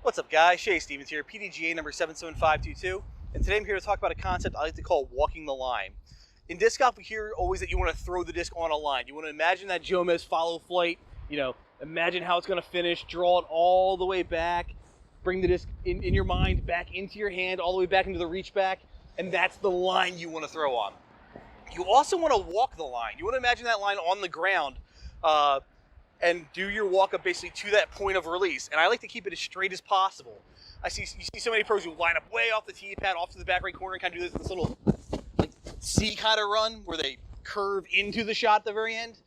What's up, guys? Shay Stevens here, PDGA number 77522, and today I'm here to talk about a concept I like to call walking the line. In disc golf, we hear always that you want to throw the disc on a line. You want to imagine that Jomez follow flight, imagine how it's going to finish, draw it all the way back, bring the disc in your mind back into your hand, all the way back into the reach back, and that's the line you want to throw on. You also want to walk the line. You want to imagine that line on the ground, and do your walk up basically to that point of release. And I like to keep it as straight as possible. You see so many pros who line up way off the tee pad, off to the back right corner, and kind of do this little like C kind of run where they curve into the shot at the very end.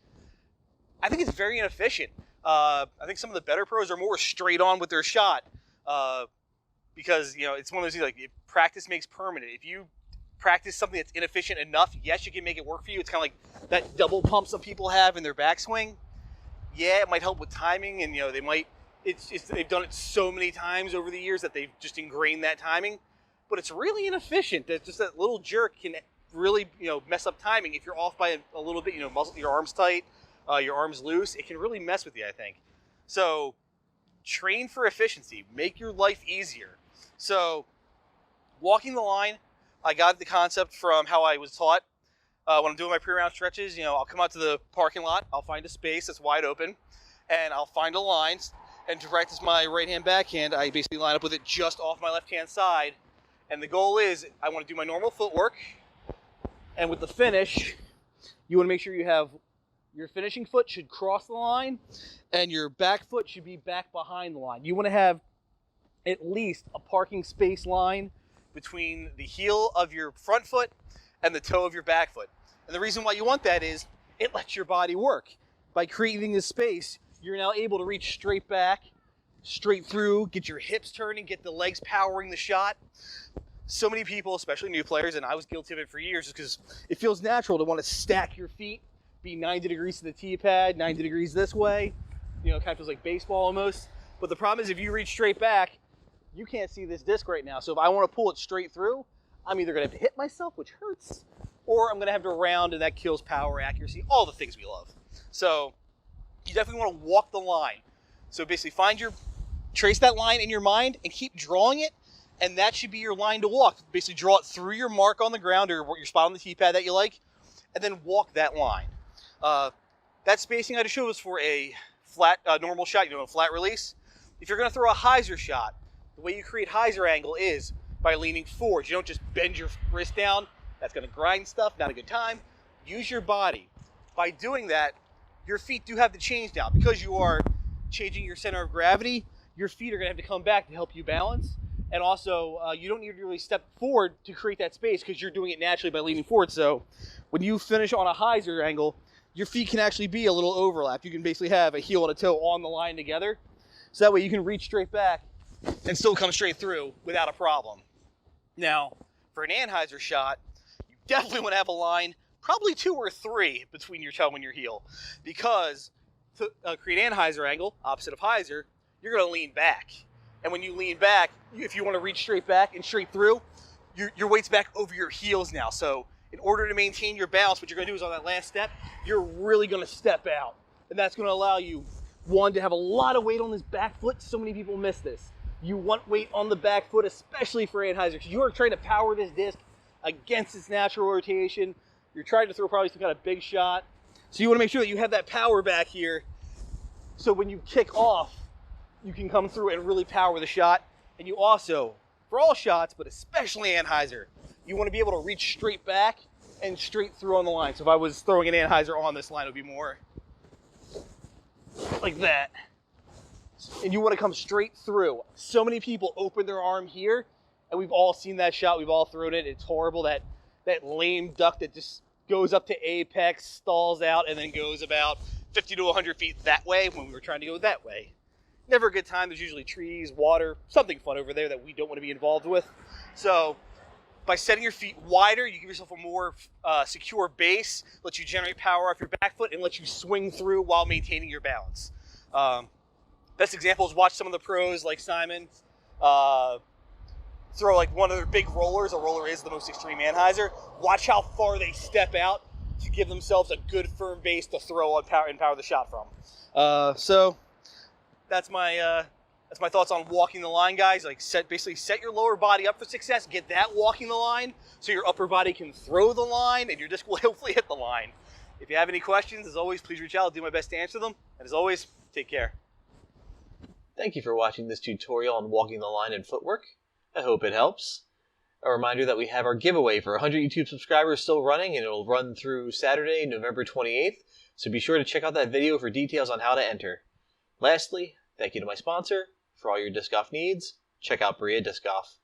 I think it's very inefficient. I think some of the better pros are more straight on with their shot because it's one of those things like practice makes permanent. If you practice something that's inefficient enough, yes, you can make it work for you. It's kind of like that double pump some people have in their backswing. Yeah, it might help with timing, and they've done it so many times over the years that they've just ingrained that timing. But it's really inefficient. That just that little jerk can really mess up timing if you're off by a little bit. Muscle your arms tight, your arms loose. It can really mess with you, I think. So train for efficiency. Make your life easier. So walking the line, I got the concept from how I was taught. When I'm doing my pre-round stretches, I'll come out to the parking lot, I'll find a space that's wide open, and I'll find a line, and to practice my right-hand backhand, I basically line up with it just off my left-hand side, and the goal is I want to do my normal footwork, and with the finish, you want to make sure you have your finishing foot should cross the line, and your back foot should be back behind the line. You want to have at least a parking space line between the heel of your front foot and the toe of your back foot. And the reason why you want that is it lets your body work. By creating this space, you're now able to reach straight back, straight through, get your hips turning, get the legs powering the shot. So many people, especially new players, and I was guilty of it for years, is because it feels natural to want to stack your feet, be 90 degrees to the tee pad, 90 degrees this way. It kind of feels like baseball almost. But the problem is if you reach straight back, you can't see this disc right now. So if I want to pull it straight through, I'm either going to have to hit myself, which hurts, or I'm going to have to round, and that kills power, accuracy, all the things we love. So you definitely want to walk the line. So basically trace that line in your mind and keep drawing it, and that should be your line to walk. Basically draw it through your mark on the ground or your spot on the tee pad that you like, and then walk that line. That spacing I just showed was for a flat, normal shot, a flat release. If you're going to throw a Hyzer shot, the way you create Hyzer angle is by leaning forward. You don't just bend your wrist down. That's going to grind stuff, not a good time. Use your body. By doing that, your feet do have to change now. Because you are changing your center of gravity, your feet are going to have to come back to help you balance. And also, you don't need to really step forward to create that space because you're doing it naturally by leaning forward. So when you finish on a Hyzer angle, your feet can actually be a little overlapped. You can basically have a heel and a toe on the line together. So that way you can reach straight back and still come straight through without a problem. Now, for an Anheuser shot, you definitely want to have a line, probably 2 or 3 between your toe and your heel, because to create Anheuser angle, opposite of Hyzer, you're going to lean back. And when you lean back, if you want to reach straight back and straight through, your weight's back over your heels now. So in order to maintain your balance, what you're going to do is on that last step, you're really going to step out. And that's going to allow you, one, to have a lot of weight on this back foot. So many people miss this. You want weight on the back foot, especially for Anheuser, because you are trying to power this disc against its natural rotation. You're trying to throw probably some kind of big shot. So you want to make sure that you have that power back here. So when you kick off, you can come through and really power the shot. And you also, for all shots, but especially Anheuser, you want to be able to reach straight back and straight through on the line. So if I was throwing an Anheuser on this line, it would be more like that. And you want to come straight through. So many people open their arm here, and we've all seen that shot. We've all thrown it. It's horrible, that lame duck that just goes up to apex, stalls out, and then goes about 50 to 100 feet that way when we were trying to go that way. Never a good time. There's usually trees, water, something fun over there that we don't want to be involved with. So by setting your feet wider, you give yourself a more secure base, lets you generate power off your back foot, and lets you swing through while maintaining your balance. Best example is watch some of the pros like Simon throw like one of their big rollers. A roller is the most extreme Anheuser. Watch how far they step out to give themselves a good firm base to throw on power and power the shot from. So that's my That's my thoughts on walking the line, guys. Like basically set your lower body up for success. Get that walking the line so your upper body can throw the line and your disc will hopefully hit the line. If you have any questions, as always, please reach out. I'll do my best to answer them. And as always, take care. Thank you for watching this tutorial on walking the line and footwork. I hope it helps. A reminder that we have our giveaway for 100 YouTube subscribers still running, and it will run through Saturday, November 28th. So be sure to check out that video for details on how to enter. Lastly, thank you to my sponsor. For all your disc golf needs, check out Berea Disc Golf.